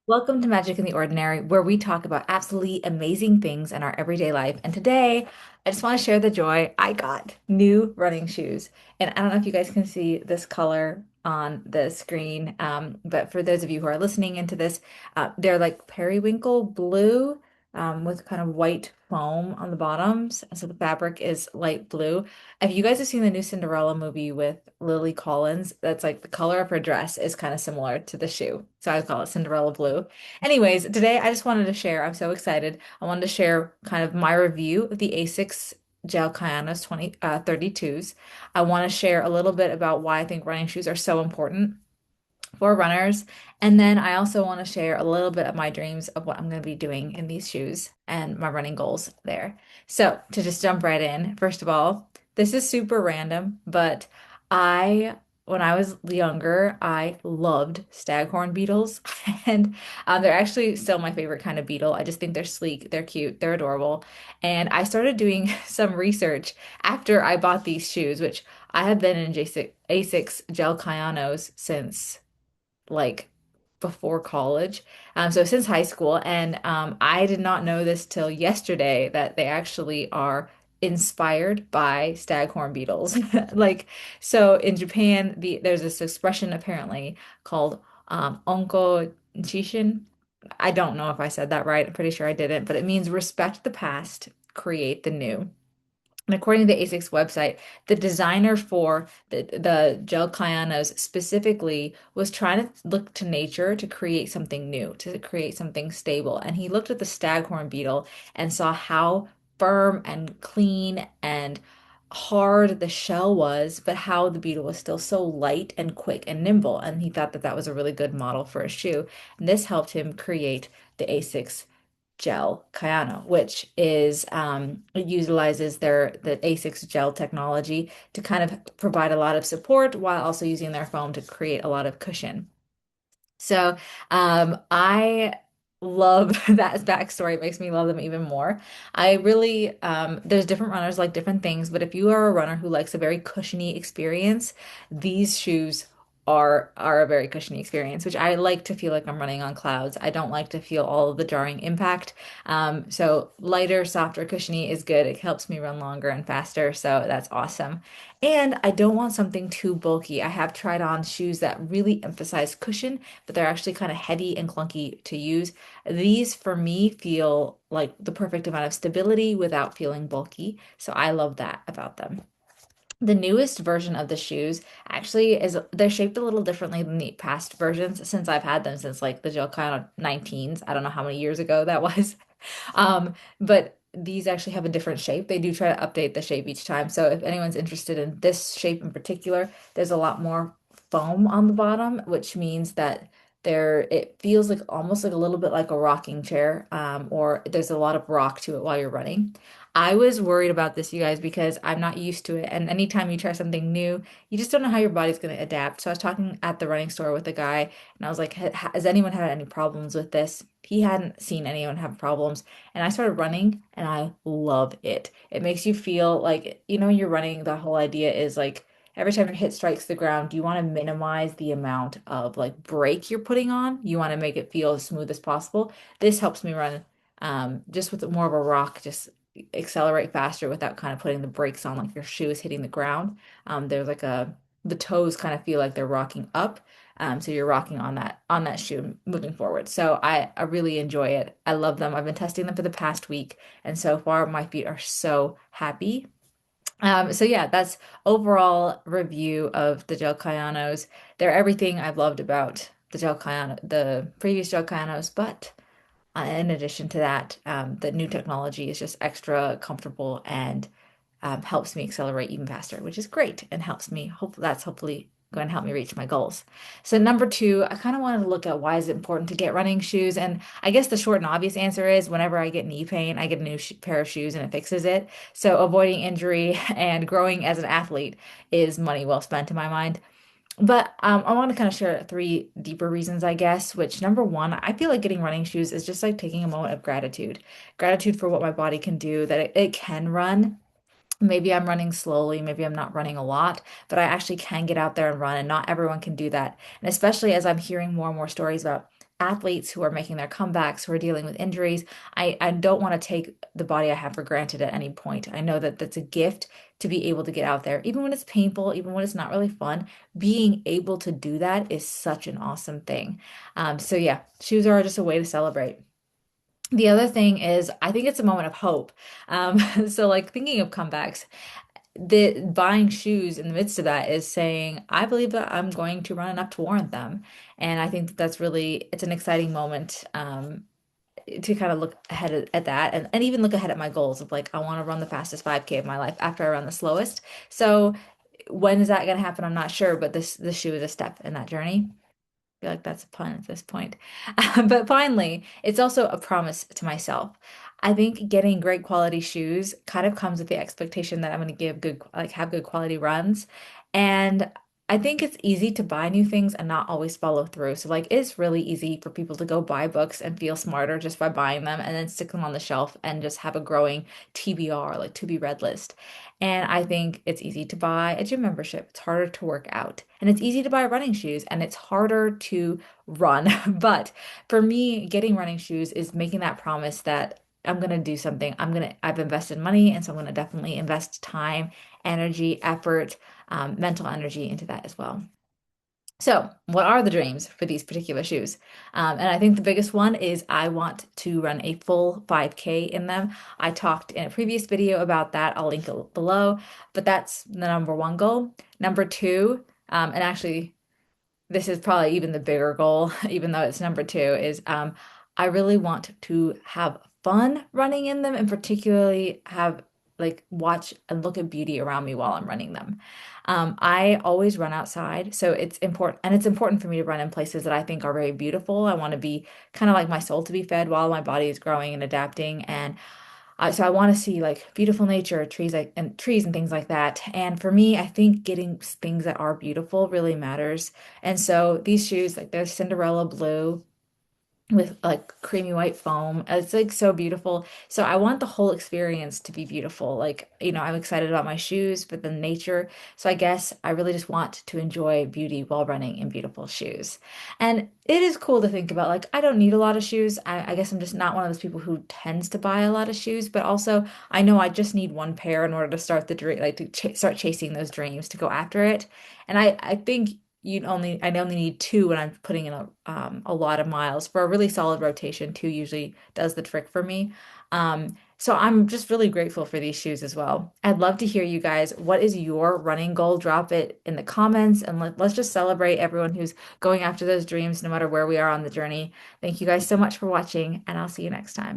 Welcome to Magic in the Ordinary, where we talk about absolutely amazing things in our everyday life. And today, I just want to share the joy. I got new running shoes. And I don't know if you guys can see this color on the screen, but for those of you who are listening into this, they're like periwinkle blue with kind of white foam on the bottoms. So the fabric is light blue. If you guys have seen the new Cinderella movie with Lily Collins, that's like the color of her dress is kind of similar to the shoe. So I call it Cinderella blue. Anyways, today I just wanted to share, I'm so excited. I wanted to share kind of my review of the Asics Gel Kyanos 32s. I want to share a little bit about why I think running shoes are so important for runners. And then I also want to share a little bit of my dreams of what I'm going to be doing in these shoes and my running goals there. So, to just jump right in, first of all, this is super random, but when I was younger, I loved staghorn beetles, and they're actually still my favorite kind of beetle. I just think they're sleek, they're cute, they're adorable. And I started doing some research after I bought these shoes, which I have been in Asics Gel Kyanos since like before college. So since high school, and I did not know this till yesterday that they actually are inspired by staghorn beetles. Like, so in Japan, there's this expression apparently called onko chishin. I don't know if I said that right. I'm pretty sure I didn't, but it means respect the past, create the new. And according to the Asics website, the designer for the gel Kyanos specifically was trying to look to nature to create something new, to create something stable. And he looked at the staghorn beetle and saw how firm and clean and hard the shell was, but how the beetle was still so light and quick and nimble. And he thought that that was a really good model for a shoe. And this helped him create the Asics gel Kayano, which is it utilizes the Asics gel technology to kind of provide a lot of support while also using their foam to create a lot of cushion. So I love that backstory. It makes me love them even more. I really, there's different runners like different things, but if you are a runner who likes a very cushiony experience, these shoes are a very cushiony experience, which I like to feel like I'm running on clouds. I don't like to feel all of the jarring impact. So lighter, softer, cushiony is good. It helps me run longer and faster, so that's awesome. And I don't want something too bulky. I have tried on shoes that really emphasize cushion but they're actually kind of heavy and clunky to use. These, for me, feel like the perfect amount of stability without feeling bulky. So I love that about them. The newest version of the shoes actually they're shaped a little differently than the past versions since I've had them since like the Gel kind of 19s. I don't know how many years ago that was. But these actually have a different shape. They do try to update the shape each time. So if anyone's interested in this shape in particular, there's a lot more foam on the bottom, which means that it feels like almost like a little bit like a rocking chair, or there's a lot of rock to it while you're running. I was worried about this, you guys, because I'm not used to it. And anytime you try something new, you just don't know how your body's going to adapt. So I was talking at the running store with a guy, and I was like, Has anyone had any problems with this?" He hadn't seen anyone have problems. And I started running, and I love it. It makes you feel like, you're running, the whole idea is like every time your hit strikes the ground, you want to minimize the amount of like brake you're putting on. You want to make it feel as smooth as possible. This helps me run just with more of a rock, just accelerate faster without kind of putting the brakes on like your shoe is hitting the ground. There's like the toes kind of feel like they're rocking up. So you're rocking on that shoe moving forward. So I really enjoy it. I love them. I've been testing them for the past week, and so far my feet are so happy. So yeah, that's overall review of the Gel Kayanos. They're everything I've loved about the previous Gel Kayanos, but in addition to that, the new technology is just extra comfortable and helps me accelerate even faster, which is great and helps me. Hopefully going to help me reach my goals. So number two, I kind of wanted to look at why is it important to get running shoes, and I guess the short and obvious answer is whenever I get knee pain, I get a new pair of shoes and it fixes it. So avoiding injury and growing as an athlete is money well spent in my mind. But I want to kind of share three deeper reasons, I guess, which number one, I feel like getting running shoes is just like taking a moment of gratitude. Gratitude for what my body can do, that it can run. Maybe I'm running slowly, maybe I'm not running a lot, but I actually can get out there and run, and not everyone can do that. And especially as I'm hearing more and more stories about athletes who are making their comebacks, who are dealing with injuries. I don't want to take the body I have for granted at any point. I know that that's a gift to be able to get out there, even when it's painful, even when it's not really fun. Being able to do that is such an awesome thing. So yeah, shoes are just a way to celebrate. The other thing is, I think it's a moment of hope. So like thinking of comebacks, the buying shoes in the midst of that is saying, I believe that I'm going to run enough to warrant them. And I think that that's really, it's an exciting moment to kind of look ahead at that and even look ahead at my goals of like, I want to run the fastest 5K of my life after I run the slowest. So when is that going to happen? I'm not sure, but this shoe is a step in that journey. Feel like that's a pun at this point. But finally, it's also a promise to myself. I think getting great quality shoes kind of comes with the expectation that I'm going to give good, like have good quality runs. And I think it's easy to buy new things and not always follow through. So like it's really easy for people to go buy books and feel smarter just by buying them and then stick them on the shelf and just have a growing TBR, like to be read list. And I think it's easy to buy a gym membership. It's harder to work out. And it's easy to buy running shoes and it's harder to run. But for me, getting running shoes is making that promise that I'm going to do something. I've invested money. And so I'm going to definitely invest time, energy, effort, mental energy into that as well. So, what are the dreams for these particular shoes? And I think the biggest one is I want to run a full 5K in them. I talked in a previous video about that. I'll link it below, but that's the number one goal. Number two, and actually, this is probably even the bigger goal, even though it's number two, is I really want to have fun running in them and particularly have like watch and look at beauty around me while I'm running them. I always run outside, so it's important, and it's important for me to run in places that I think are very beautiful. I want to be kind of like my soul to be fed while my body is growing and adapting, and so I want to see like beautiful nature, trees and things like that. And for me, I think getting things that are beautiful really matters. And so these shoes, like they're Cinderella blue with like creamy white foam. It's like so beautiful. So I want the whole experience to be beautiful. Like, I'm excited about my shoes, but the nature. So I guess I really just want to enjoy beauty while running in beautiful shoes. And it is cool to think about, like, I don't need a lot of shoes. I guess I'm just not one of those people who tends to buy a lot of shoes, but also I know I just need one pair in order to start the dream, like to ch start chasing those dreams, to go after it. And I think I only need two when I'm putting in a lot of miles. For a really solid rotation, two usually does the trick for me. So I'm just really grateful for these shoes as well. I'd love to hear you guys. What is your running goal? Drop it in the comments and let's just celebrate everyone who's going after those dreams, no matter where we are on the journey. Thank you guys so much for watching, and I'll see you next time.